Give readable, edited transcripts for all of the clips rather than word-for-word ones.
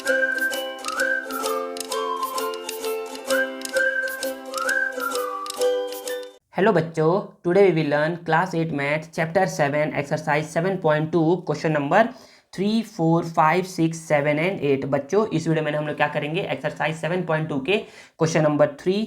Hello बच्चों, today we will learn class 8 math chapter 7 exercise 7.2 question number 3, 4, 5, 6, 7 and 8। बच्चों इस video में हम लोग क्या करेंगे, एक्सरसाइज 7.2 के क्वेश्चन नंबर 3,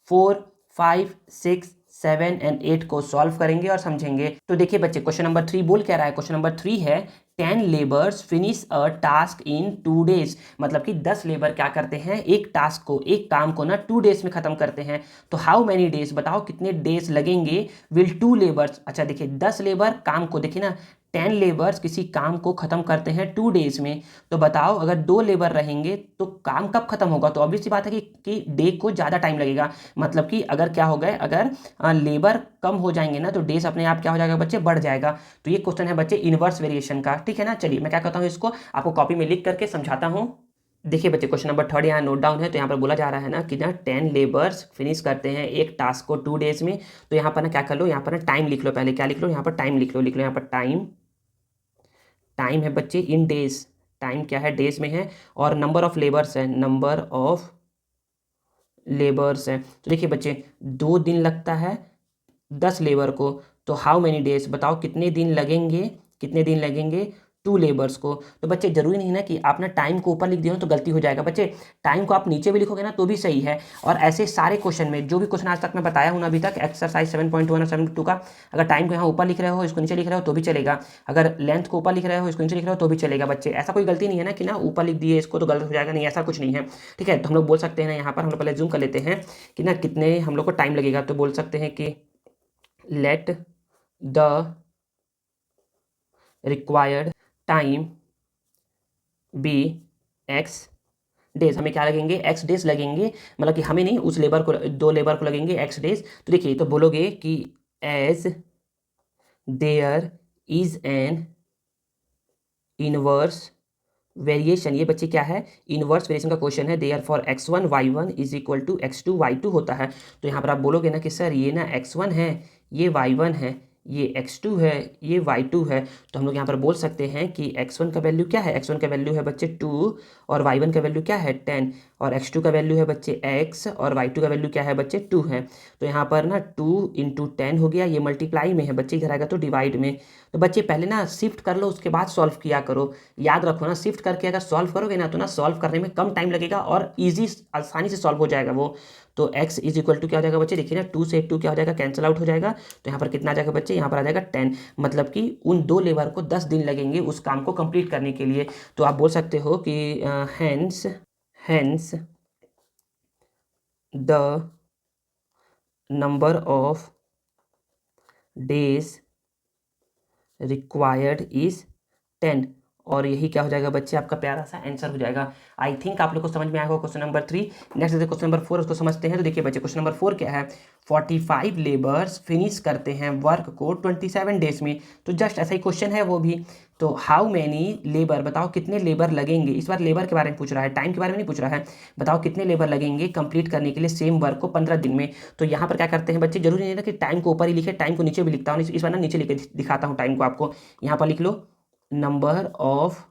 4, 5, 6, 7 एंड 8 को सॉल्व करेंगे और समझेंगे। तो देखिए बच्चे, क्वेश्चन नंबर 3 बोल क्या रहा है। क्वेश्चन नंबर 3 है 10 labours finish a task in 2 days. मतलब कि 10 लेबर क्या करते हैं, एक टास्क को, एक काम को ना 2 डेज में खत्म करते हैं। तो हाउ मैनी डेज, बताओ कितने डेज लगेंगे विल 2 लेबर्स। अच्छा देखिए, 10 लेबर काम को, देखिए ना 10 लेबर्स किसी काम को खत्म करते हैं 2 डेज में। तो बताओ अगर 2 लेबर रहेंगे तो काम कब खत्म होगा। तो ऑब्वियस सी बात है कि डे को ज़्यादा टाइम लगेगा। मतलब कि अगर क्या हो गए, अगर लेबर कम हो जाएंगे ना तो डेज अपने आप क्या हो जाएगा बच्चे, बढ़ जाएगा। तो ये क्वेश्चन है बच्चे इनवर्स वेरिएशन का, ठीक है ना। चलिए मैं क्या कहता हूँ, इसको आपको कॉपी में लिख करके समझाता हूँ। देखिए बच्चे, क्वेश्चन नंबर 3 यहाँ नोट डाउन है। तो यहाँ पर बोला जा रहा है ना कि ना 10 लेबर्स फिनिश करते हैं एक टास्क को 2 डेज में। तो यहाँ पर ना क्या कर लो, यहाँ पर ना टाइम लिख लो। पहले क्या लिख लो, यहाँ पर टाइम लिख लो यहाँ पर टाइम। टाइम है बच्चे इन डेज, टाइम क्या है, डेज में है। और नंबर ऑफ लेबर्स है, नंबर ऑफ लेबर्स है। तो देखिए बच्चे, 2 दिन लगता है 10 लेबर को। तो हाउ मेनी डेज, बताओ कितने दिन लगेंगे, कितने दिन लगेंगे 2 लेबर्स को। तो बच्चे जरूरी नहीं ना कि आप ना टाइम को ऊपर लिख दिए हो तो गलती हो जाएगा। बच्चे टाइम को आप नीचे भी लिखोगे ना तो भी सही है। और ऐसे सारे क्वेश्चन में, जो भी क्वेश्चन आज तक मैं बताया हूँ ना अभी तक, एक्सरसाइज 7.1 और 7.2 का, अगर टाइम को यहाँ ऊपर लिख रहे हो, इसको नीचे लिख रहे हो तो भी चलेगा। अगर लेंथ को ऊपर लिख रहे हो, इसको नीचे लिख रहे हो तो भी चलेगा। बच्चे ऐसा कोई गलती नहीं है ना कि ना ऊपर लिख दिए इसको तो गलत हो जाएगा, नहीं ऐसा कुछ नहीं है। ठीक है, तो हम लोग बोल सकते हैं ना, यहाँ पर हम लोग पहले जूम कर लेते हैं कि ना कितने हम लोग को टाइम लगेगा। तो बोल सकते हैं कि let the required time be x days. हमें क्या लगेंगे, एक्स डेज लगेंगे। मतलब कि हमें नहीं, उस लेबर को, 2 लेबर को लगेंगे एक्स डेज। तो देखिए, तो बोलोगे कि as there is an inverse variation. ये बच्चे क्या है, इनवर्स वेरिएशन का क्वेश्चन है। Therefore x1 y1 is equal to x2 y2 होता है। तो यहाँ पर आप बोलोगे ना कि सर ये ना x1 है, ये y1 है, ये x2 है, ये y2 है। तो हम लोग यहाँ पर बोल सकते हैं कि x1 का वैल्यू क्या है, x1 का वैल्यू है बच्चे 2, और y1 का वैल्यू क्या है 10, और x2 का वैल्यू है बच्चे x, और y2 का वैल्यू क्या है बच्चे 2 है। तो यहाँ पर ना 2 इंटू 10 हो गया, ये मल्टीप्लाई में है बच्चे, इधर आएगा तो डिवाइड में। तो बच्चे पहले ना शिफ्ट कर लो, उसके बाद सॉल्व किया करो। याद रखो ना, शिफ्ट करके अगर सॉल्व करोगे ना तो ना सॉल्व करने में कम टाइम लगेगा और इजी, आसानी से सॉल्व हो जाएगा वो। तो x इज इक्वल टू क्या हो जाएगा बच्चे, देखिए ना 2 से 2 क्या हो जाएगा, कैंसिल आउट हो जाएगा। तो यहाँ पर कितना आ जाएगा बच्चे, यहाँ पर आ जाएगा 10। मतलब कि उन 2 लेबर को 10 दिन लगेंगे उस काम को कंप्लीट करने के लिए। तो आप बोल सकते हो कि hence hence the number of days required is 10। और यही क्या हो जाएगा बच्चे, आपका प्यारा सा आंसर हो जाएगा। आई थिंक आप लोग को समझ में आएगा question number 3। Next question number 4, उसको समझते हैं। तो देखिए बच्चे, क्वेश्चन नंबर 4 क्या है, 45 लेबर्स फिनिश करते हैं वर्क को 27 डेज में। तो जस्ट ऐसा ही क्वेश्चन है वो भी। तो हाउ मैनी लेबर, बताओ कितने लेबर लगेंगे। इस बार लेबर के बारे में पूछ रहा है, टाइम के बारे में नहीं पूछ रहा है। बताओ कितने लेबर लगेंगे कंप्लीट करने के लिए सेम वर्क को 15 दिन में। तो यहाँ पर क्या करते हैं बच्चे, जरूरी नहीं है कि टाइम को ऊपर ही लिखे, टाइम को नीचे भी लिखता हूँ। इस बार ना नीचे लिख दिखाता हूँ टाइम को आपको। यहाँ पर लिख लो नंबर ऑफ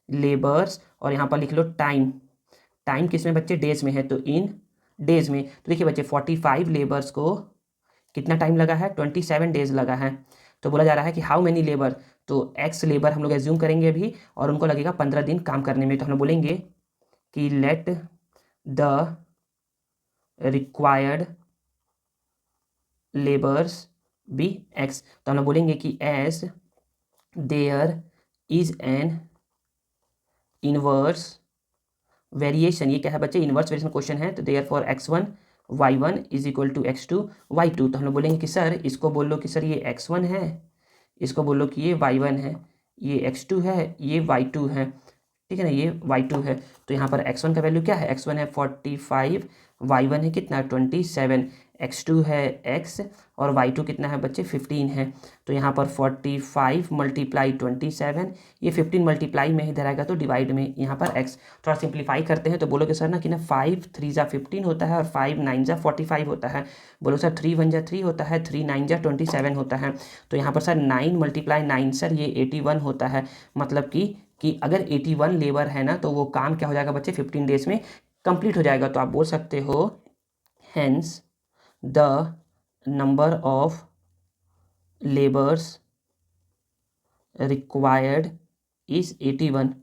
लेबर्स, और यहाँ पर लिख लो टाइम। टाइम किस में बच्चे, डेज में है, तो इन डेज में। तो देखिए बच्चे, 45 लेबर्स को कितना टाइम लगा है, 27 डेज लगा है। तो बोला जा रहा है कि हाउ मेनी लेबर, तो एक्स लेबर हम लोग एज्यूम करेंगे अभी, और उनको लगेगा 15 दिन काम करने में। तो हम लोग बोलेंगे कि let the required labours be x. तो हम लोग बोलेंगे कि as there is an inverse variation. ये क्या है बच्चे, इनवर्स वेरिएशन क्वेश्चन है। तो therefore x1 y1 is equal to x2 y2। तो हम लोग बोलेंगे कि सर इसको बोल लो कि सर ये x1 है, इसको बोलो कि ये y1 है, ये x2 है, ये y2 है, ठीक है ना, ये y2 है। तो यहाँ पर x1 का वैल्यू क्या है, x1 है 45, y1 है कितना 27, x2 है x और y2 कितना है बच्चे 15 है। तो यहाँ पर 45 मल्टीप्लाई 27, ये 15 मल्टीप्लाई में इधर आएगा तो डिवाइड में यहाँ पर x। थोड़ा सिंप्लीफाई करते हैं तो बोलोगे सर ना कि ना 5 3 जा 15 होता है और 5 9 जा 45 होता है। बोलो सर 3 1 जा 3 होता है, 3 9 जा 27 होता है। तो यहाँ पर सर 9 मल्टीप्लाई 9 सर ये 81 होता है। मतलब कि अगर 81 लेबर है ना तो वो काम क्या हो जाएगा बच्चे 15 डेज में कंप्लीट हो जाएगा। तो आप बोल सकते हो hence the number of labours required is 81।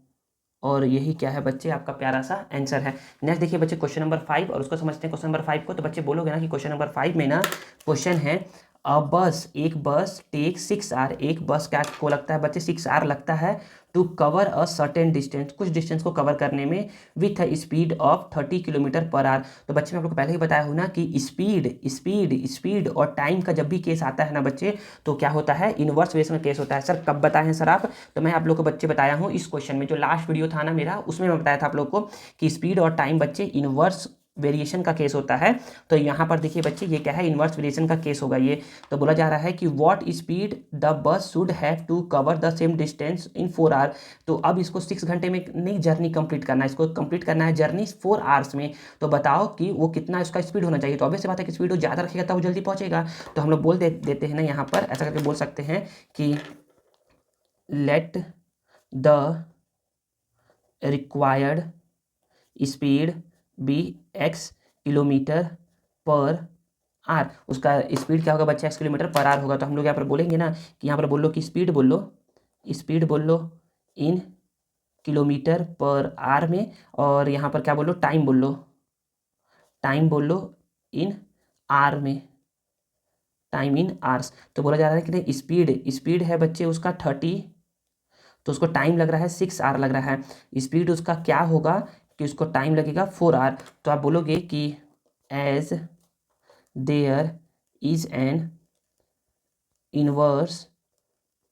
और यही क्या है बच्चे आपका प्यारा सा आंसर है। नेक्स्ट देखिए बच्चे क्वेश्चन नंबर 5 और उसको समझते हैं क्वेश्चन नंबर 5 को। तो बच्चे बोलोगे ना कि क्वेश्चन नंबर 5 में ना क्वेश्चन है एक बस टेक 6 आवर, एक बस क्या को लगता है बच्चे 6 आवर लगता है to cover a certain distance, कुछ डिस्टेंस को कवर करने में with a speed of 30 kilometre per hour. तो बच्चे मैं आप लोग को पहले ही बताया हूँ ना कि स्पीड और टाइम का जब भी केस आता है ना बच्चे तो क्या होता है इनवर्स वेरिएशन का केस होता है। सर कब बताए हैं सर आप? तो मैं आप लोग को बच्चे बताया हूँ इस क्वेश्चन में, जो लास्ट वीडियो था ना मेरा उसमें मैं बताया था आप लोग को कि स्पीड और टाइम बच्चे इनवर्स वेरिएशन का केस होता है। तो यहाँ पर देखिए बच्चे ये क्या है इनवर्स वेरिएशन का केस होगा ये। तो बोला जा रहा है कि what speed the bus should have to cover the same distance in 4 hour. तो अब इसको 6 घंटे में नहीं जर्नी कंप्लीट करना है, इसको कंप्लीट करना है जर्नी 4 आवर्स में। तो बताओ कि वो कितना इसका स्पीड होना चाहिए। तो ऑब्वियस बात है कि स्पीड वो ज़्यादा रखेगा तब वो जल्दी पहुंचेगा। तो हम लोग देते हैं ना यहाँ पर ऐसा करके बोल सकते हैं कि let the required speed be x kilometre per hour. उसका स्पीड क्या होगा बच्चा x किलोमीटर पर आर होगा। तो हम लोग यहाँ पर बोलेंगे ना कि यहाँ पर बोल लो कि स्पीड बोल लो इन किलोमीटर पर आर में, और यहाँ पर क्या बोलो टाइम बोल लो इन आर में, टाइम इन आर्स। तो बोला जा रहा है कि नहीं स्पीड है बच्चे उसका 30, तो उसको टाइम लग रहा है 6 आवर लग रहा है। स्पीड उसका क्या होगा कि उसको टाइम लगेगा 4 आवर। तो आप बोलोगे कि as there is an inverse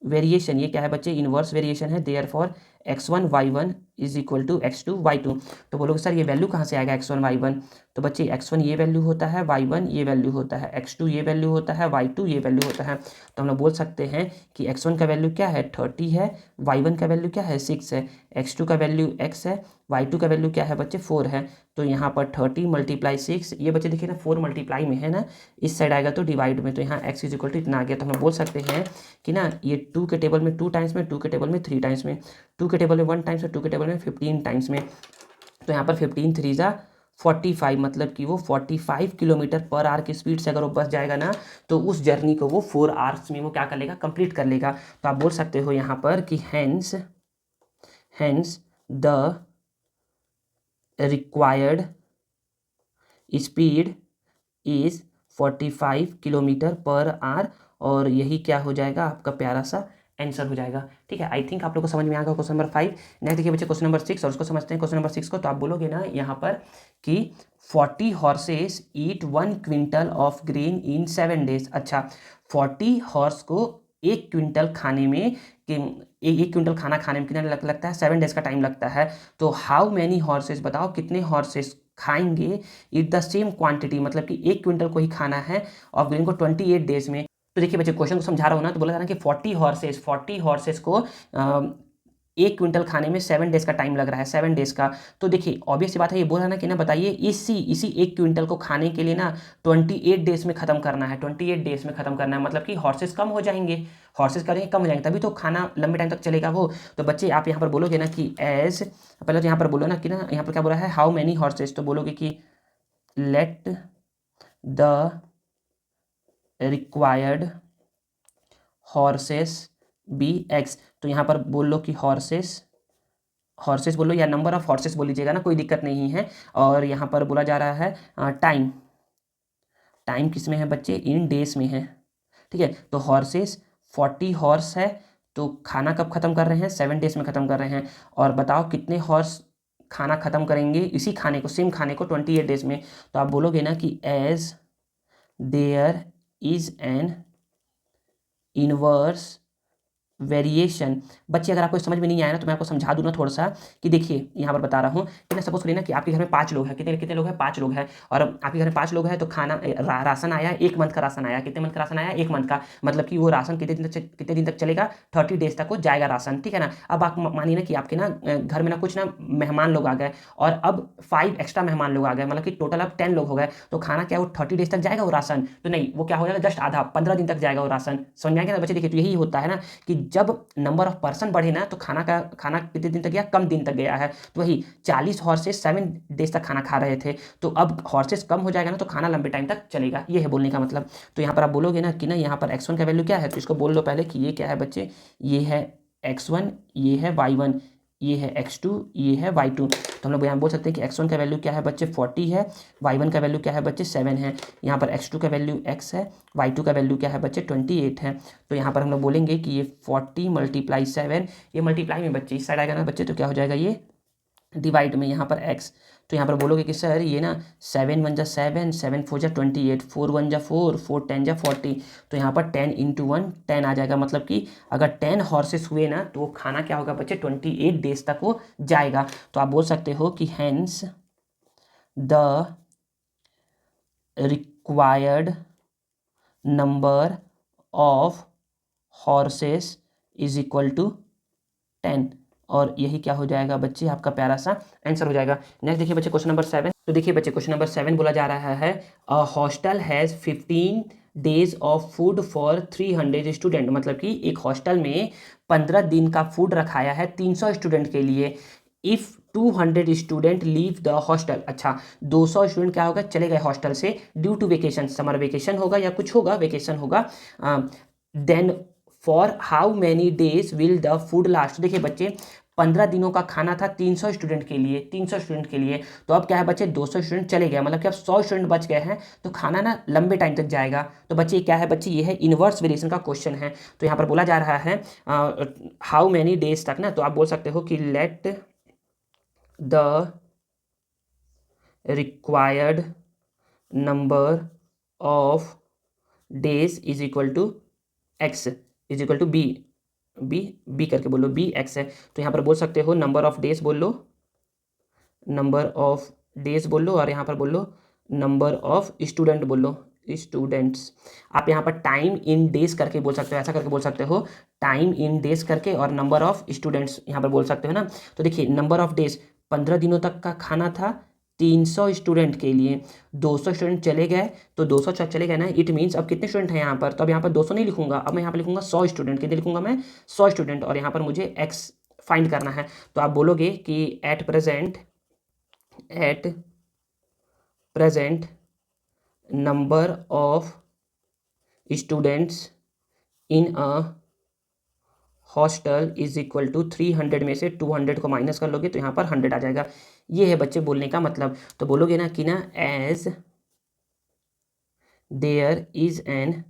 variation, ये क्या है बच्चे इनवर्स वेरिएशन है, therefore x1 y1 is equal to x2 y2। तो बोलोगे सर ये वैल्यू कहाँ से आएगा x1 y1? तो बच्चे x1 ये वैल्यू होता है, y1 ये वैल्यू होता है, x2 ये वैल्यू होता है, y2 ये वैल्यू होता है। तो हम लोग बोल सकते हैं कि x1 का वैल्यू क्या है 30 है, y1 का वैल्यू क्या है 6 है, x2 का वैल्यू x है, y2 का वैल्यू क्या है बच्चे 4 है। तो यहाँ पर 30 मल्टीप्लाई 6, ये बच्चे देखिए ना 4 मल्टीप्लाई में है ना, इस साइड आएगा तो डिवाइड में, तो यहाँ x इज इक्वल टू इतना आ गया। तो हम लोग बोल सकते हैं कि ना ये 2 के टेबल में 2 टाइम्स में, 2 के टेबल में 3 टाइम्स में, 2 के टेबल में 1 टाइम्स में, 2 के टेबल में 15 टाइम्स में। तो यहाँ पर 15 3 जा 45, मतलब कि वो 45 किलोमीटर पर आवर की स्पीड से अगर वो बस जाएगा ना तो उस जर्नी को वो 4 आवर्स में वो क्या कर लेगा कंप्लीट कर लेगा। तो आप बोल सकते हो यहाँ पर कि hence the required speed is 45 kilometre per our, और यही क्या हो जाएगा आपका प्यारा सा आंसर हो जाएगा। ठीक है, आई थिंक आप लोग को समझ में आ गया क्वेश्चन नंबर 5। नेक्स्ट देखिए बच्चे क्वेश्चन नंबर 6 और उसको समझते हैं क्वेश्चन नंबर 6 को। तो आप बोलोगे ना यहाँ पर कि 40 horses eat 1 quintal of grain in 7 days. अच्छा, 40 हॉर्स को 1 क्विंटल खाने में एक क्विंटल खाना खाने में कितना लगता है 7 डेज का टाइम लगता है। तो हाउ मैनी हॉर्सेस, बताओ कितने हॉर्सेस खाएंगे इट द सेम क्वांटिटी, मतलब कि 1 क्विंटल को ही खाना है ऑफ ग्रेन को 28 डेज में। तो देखिए बच्चे क्वेश्चन को समझा रहा हूँ ना, तो बोला जा रहा है कि 40 हॉर्सेस को 1 क्विंटल खाने में 7 डेज का टाइम लग रहा है, 7 डेज का। तो देखिए ऑब्वियस सी बात है, ये बोल रहा है ना कि ना बताइए इसी 1 क्विंटल को खाने के लिए ना 28 डेज में खत्म करना है, 28 डेज में खत्म करना है, मतलब कि हॉर्सेस कम हो जाएंगे, हॉर्सेस करेंगे कम हो जाएंगे तभी तो खाना लंबे टाइम तक चलेगा वो। तो बच्चे आप यहाँ पर बोलोगे ना कि एज, पहले तो यहाँ पर बोलो ना कि ना यहाँ पर क्या बोला है हाउ मैनी हॉर्सेस, तो बोलोगे कि let the required horses be x. तो यहाँ पर बोल लो कि हॉर्सेस बोलो या नंबर ऑफ हॉर्सेस बोल लीजिएगा ना, कोई दिक्कत नहीं है। और यहाँ पर बोला जा रहा है टाइम किस में है बच्चे इन डेज में है। ठीक है, तो हॉर्सेस 40 हॉर्स है, तो खाना कब खत्म कर रहे हैं 7 डेज में खत्म कर रहे हैं। और बताओ कितने हॉर्स खाना खत्म करेंगे इसी खाने को, सेम खाने को 28 डेज में। तो आप बोलोगे ना कि as there is an inverse variation. बच्चे अगर आपको समझ में नहीं आया ना तो मैं आपको समझा दूँ ना थोड़ा सा कि देखिए यहाँ पर बता रहा हूँ कि ना सपोज करिए ना कि आपके घर में 5 लोग हैं, कितने कितने लोग हैं, 5 लोग हैं, और आपके घर में 5 लोग हैं तो खाना राशन आया 1 मंथ का राशन आया, कितने मंथ का राशन आया, 1 मंथ का, मतलब कि वो राशन कितने दिन तक चलेगा, 30 डेज तक वो जाएगा राशन, ठीक है ना। अब आप मानिए ना कि आपके ना घर में ना कुछ ना मेहमान लोग आ गए और अब 5 एक्स्ट्रा मेहमान लोग आ गए, मतलब कि टोटल अब 10 लोग हो गए, तो खाना क्या वो 30 डेज तक जाएगा वो राशन, तो नहीं, वो क्या हो जाएगा जस्ट आधा 15 दिन तक जाएगा वो राशन। समझ में आएगा ना बच्चे। देखिए तो यही होता है ना कि जब नंबर ऑफ पर्सन बढ़े ना तो खाना कितने दिन तक गया, कम दिन तक गया है। तो वही 40 हॉर्सेस 7 डेज तक खाना खा रहे थे, तो अब हॉर्सेस कम हो जाएगा ना तो खाना लंबे टाइम तक चलेगा, ये है बोलने का मतलब। तो यहाँ पर आप बोलोगे ना कि ना यहाँ पर x1 का वैल्यू क्या है, तो इसको बोल लो पहले कि ये क्या है बच्चे, ये है x1, ये है y1, ये है x2, ये है y2। तो हम लोग यहाँ बोल सकते हैं कि x1 का वैल्यू क्या है बच्चे 40 है, y1 का वैल्यू क्या है बच्चे 7 है, यहाँ पर x2 का वैल्यू x है, y2 का वैल्यू क्या है बच्चे 28 है। तो यहाँ पर हम लोग बोलेंगे कि ये 40 × 7, ये मल्टीप्लाई में बच्चे इस साइड आएगा ना बच्चे, तो क्या हो जाएगा ये डिवाइड में यहाँ पर x। तो यहाँ पर बोलोगे कि सर ये ना 7 × 1 = 7, 7 × 4 = 28, 4 × 1 = 4, 4 × 10 = 40। तो यहाँ पर 10 × 1 10 आ जाएगा, मतलब कि अगर 10 हॉर्सेस हुए ना तो वो खाना क्या होगा बच्चे 28 डेज तक वो जाएगा। तो आप बोल सकते हो कि hence the required number of horses is equal to 10, और यही क्या हो जाएगा बच्चे आपका प्यारा सा आंसर हो जाएगा। नेक्स्ट देखिए बच्चे क्वेश्चन नंबर 7। तो देखिए बच्चे क्वेश्चन नंबर 7 बोला जा रहा है a hostel has 15 days of food for 300 student, मतलब कि एक हॉस्टल में 15 दिन का फूड रखाया है 300 स्टूडेंट के लिए। If 200 student leave the hostel, अच्छा 200 स्टूडेंट क्या होगा चले गए हॉस्टल से due to vacation, summer vacation होगा या कुछ होगा, वेकेशन होगा, then for how many days will the food last. देखिए बच्चे 15 दिनों का खाना था 300 स्टूडेंट के लिए, 300 स्टूडेंट के लिए, तो अब क्या है बच्चे 200 स्टूडेंट चले गए, मतलब कि अब 100 स्टूडेंट बच गए हैं, तो खाना ना लंबे टाइम तक जाएगा। तो बच्चे क्या है बच्चे, ये है इनवर्स वेरिएशन का क्वेश्चन है। तो यहाँ पर बोला जा रहा है हाउ मैनी डेज तक ना, तो आप बोल सकते हो कि let the required number of days is equal to x is equal to be करके बोलो, बी एक्स है। तो यहाँ पर बोल सकते हो नंबर ऑफ डेज बोल लो, नंबर ऑफ डेज बोल लो, और यहाँ पर बोल लो नंबर ऑफ स्टूडेंट बोल लो, स्टूडेंट्स। आप यहाँ पर टाइम इन डेज करके बोल सकते हो, ऐसा करके बोल सकते हो टाइम इन डेज करके, और नंबर ऑफ स्टूडेंट्स यहाँ पर बोल सकते हो ना। तो देखिए नंबर ऑफ डेज 15 दिनों तक का खाना था 300 स्टूडेंट के लिए, 200 स्टूडेंट चले गए, तो 200 चले गए ना, इट मीन्स अब कितने स्टूडेंट हैं यहाँ पर, तो अब यहाँ पर 200 नहीं लिखूंगा, अब मैं यहाँ पर लिखूंगा 100 स्टूडेंट, कितने लिखूंगा मैं 100 स्टूडेंट, और यहाँ पर मुझे एक्स फाइंड करना है। तो आप बोलोगे कि at present number of students in a hostel is equal to 300 में से 200 को माइनस कर लोगे तो यहाँ पर 100 आ जाएगा। ये है बच्चे बोलने का मतलब। तो बोलोगे ना कि ना as there is an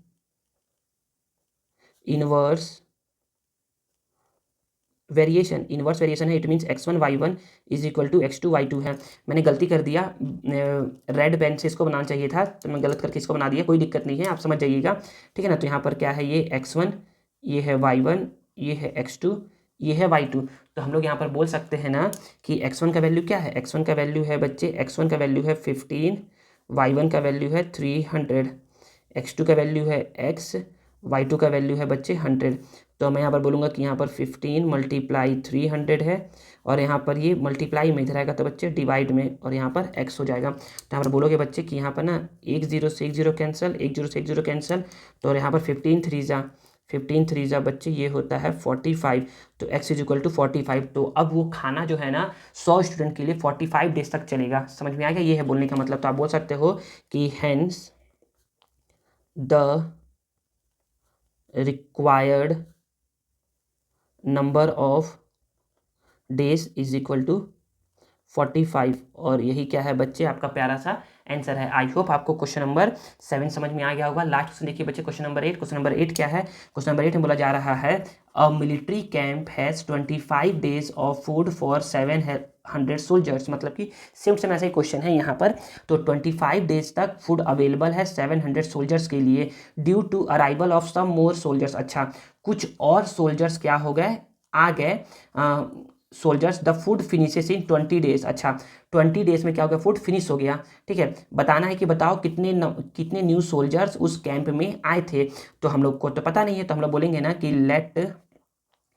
inverse variation है, it means x1 y1 is equal to x2 y2 है। मैंने गलती कर दिया, रेड पेन से इसको बनाना चाहिए था, तो मैं गलत करके इसको बना दिया, कोई दिक्कत नहीं है, आप समझ जाइएगा, ठीक है ना। तो यहाँ पर क्या है, ये x1, ये है y1, ये है x2, ये है y2। तो हम लोग यहाँ पर बोल सकते हैं ना कि x1 का वैल्यू क्या है, x1 का वैल्यू है बच्चे, x1 का वैल्यू है 15, y1 का वैल्यू है 300, x2 का वैल्यू है x, y2 का वैल्यू है बच्चे 100। तो मैं यहाँ पर बोलूँगा कि यहाँ पर 15 × 300 है, और यहाँ पर ये मल्टीप्लाई में इधर आएगा तो बच्चे डिवाइड में, और यहाँ पर x हो जाएगा। तो यहाँ पर बोलोगे बच्चे कि यहाँ पर ना 1 0 से 1 0 कैंसिल, 1 0 से 1 0 कैंसिल, तो और यहाँ पर 15 3 जा बच्चे ये होता है 45, तो x इज इक्वल टू 45। तो अब वो खाना जो है ना 100 स्टूडेंट के लिए 45 डेज तक चलेगा। समझ में आ गया, ये है बोलने का मतलब। तो आप बोल सकते हो कि hence the required number of days is equal to 45, और यही क्या है बच्चे आपका प्यारा सा आंसर है। आई होप आपको क्वेश्चन नंबर 7 समझ में आ गया होगा। लास्ट क्वेश्चन देखिए बच्चे, क्वेश्चन नंबर 8। क्वेश्चन नंबर 8 क्या है, क्वेश्चन नंबर 8 में बोला जा रहा है a military camp has 25 days of food for 700 soldiers, मतलब कि सेम सेम ऐसा ही क्वेश्चन है यहाँ पर। तो 25 डेज तक फूड अवेलेबल है 700 सोल्जर्स के लिए due to arrival of some more soldiers. अच्छा, कुछ और सोल्जर्स क्या हो गए, आ गए soldiers, the food finishes in 20 days. अच्छा 20 डेज में क्या हो गया, फूड फिनिश हो गया। ठीक है, बताना है कि बताओ कितने न्यू सोल्जर्स उस कैंप में आए थे। तो हम लोग को तो पता नहीं है, तो हम लोग बोलेंगे ना कि let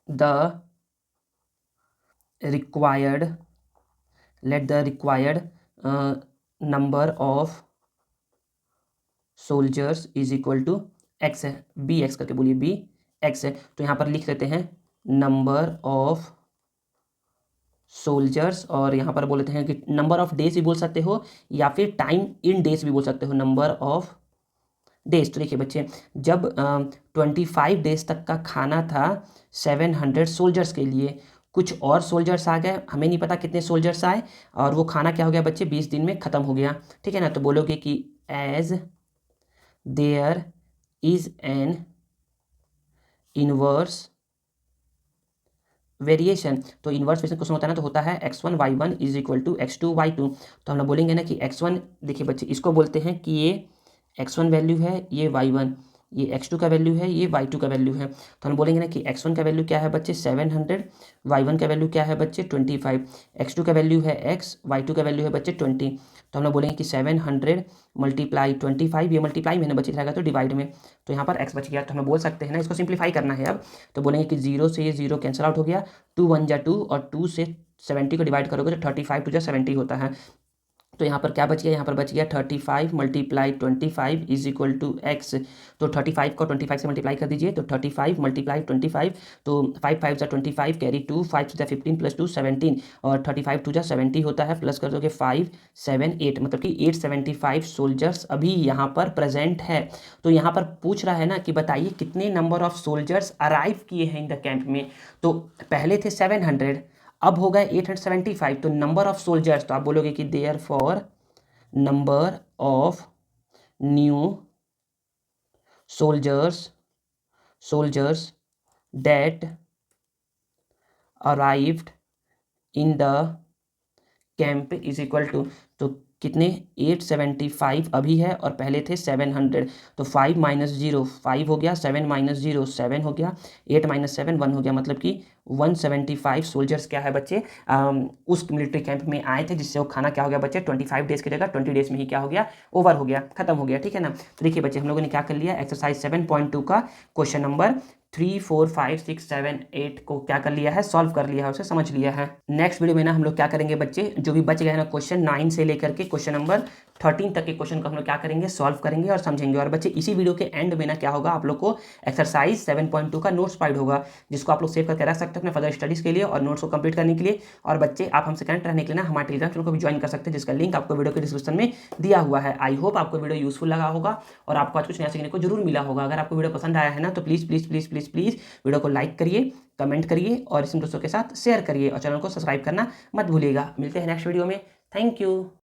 the required number of soldiers is equal to x है, बी एक्स करके बोलिए, बी एक्स है। तो यहाँ पर लिख देते हैं नंबर ऑफ सोल्जर्स, और यहाँ पर बोलते हैं कि नंबर ऑफ डेज भी बोल सकते हो या फिर टाइम इन डेज भी बोल सकते हो, नंबर ऑफ डेज। तो देखिए बच्चे, जब 25 डेज तक का खाना था 700 सोल्जर्स के लिए, कुछ और सोल्जर्स आ गए, हमें नहीं पता कितने सोल्जर्स आए, और वो खाना क्या हो गया बच्चे, 20 दिन में ख़त्म हो गया। ठीक है ना, तो बोलोगे कि as there is an inverse variation. तो इनवर्स वेरिएशन क्वेश्चन होता है ना, तो होता है x1 y1 is equal to x2 y2। तो हम लोग बोलेंगे ना कि x1, देखिए बच्चे इसको बोलते हैं कि ये x1 वैल्यू है, ये y1, ये x2 का वैल्यू है, ये y2 का वैल्यू है। तो हम बोलेंगे ना कि x1 का वैल्यू क्या है बच्चे 700, y1 का वैल्यू क्या है बच्चे 25, x2 का वैल्यू है x, y2 का वैल्यू है बच्चे 20। तो हम लोग बोलेंगे कि 700 मल्टीप्लाई 25, ये मल्टीप्लाई में ना बच्चे जाएगा तो डिवाइड में, तो यहाँ पर x बच गया। तो हमें बोल सकते हैं ना, इसको सिंप्लीफाई करना है अब, तो बोलेंगे कि 0 से ये 0 कैंसिल आउट हो गया, 2 1 जा 2, और 2 से 70 को डिवाइड करोगे तो 35 2 जा 70 होता है। तो यहाँ पर क्या बच गया, यहाँ पर बच गया 35 multiply 25 is equal to x. तो 35 को 25 से मल्टीप्लाई कर दीजिए, तो 35 मल्टीप्लाई 25, तो 5 5 जा 25, कैरी 2, 5 जा 15 प्लस 2 17, और 35 2 जा 70 होता है, प्लस कर दोगे 5 7 8, मतलब कि 875 सोल्जर्स अभी यहाँ पर प्रेजेंट है। तो यहाँ पर पूछ रहा है ना कि बताइए कितने नंबर ऑफ सोल्जर्स अराइव किए हैं इन द कैंप में। तो पहले थे 700, अब हो गए 875, तो नंबर ऑफ सोल्जर्स, तो आप बोलोगे कि therefore number of new soldiers that arrived in the camp is equal to, तो कितने 875 अभी है और पहले थे 700, तो 5 माइनस 0 5 हो गया, 7 माइनस 0 7 हो गया, 8 माइनस 7 1 हो गया, मतलब कि 175 सोल्जर्स क्या है बच्चे उस मिलिट्री कैंप में आए थे, जिससे वो खाना क्या हो गया बच्चे 25 डेज की जगह 20 डेज में ही क्या हो गया, ओवर हो गया, खत्म हो गया। ठीक है ना, तो देखिए बच्चे हम लोगों ने क्या कर लिया, एक्सरसाइज 7.2 का क्वेश्चन नंबर 3 4 5 6 7 8 को क्या कर लिया है, सॉल्व कर लिया है, उसे समझ लिया है। नेक्स्ट वीडियो में ना हम लोग क्या करेंगे बच्चे, जो भी बच गए ना क्वेश्चन 9 से लेकर के क्वेश्चन नंबर 13 तक के क्वेश्चन को हम लोग क्या करेंगे, सॉल्व करेंगे और समझेंगे। और बच्चे इसी वीडियो के एंड में ना क्या होगा, आप लोग को एक्सरसाइज 7.2 का नोट्स प्रोवाइड होगा, जिसको आप लोग सेव करके रख सकते हो अपने फर्दर स्टडीज के लिए और नोट्स को कंप्लीट करने के लिए। और बच्चे आप हमसे कनेक्ट रहने के लिए ना हमारे टेलीग्राम चैनल को भी ज्वाइन कर सकते हैं, जिसका लिंक आपको वीडियो के डिस्क्रिप्शन में दिया हुआ है। आई होप आपको वीडियो यूजफुल लगा होगा और आपको आज कुछ नया सीखने को जरूर मिला होगा। अगर आपको वीडियो पसंद आया है ना, तो please please please please please video को लाइक करिए, कमेंट करिए और इस दोस्तों के साथ शेयर करिए, और चैनल को सब्सक्राइब करना मत भूलिएगा। मिलते हैं नेक्स्ट वीडियो में। Thank you.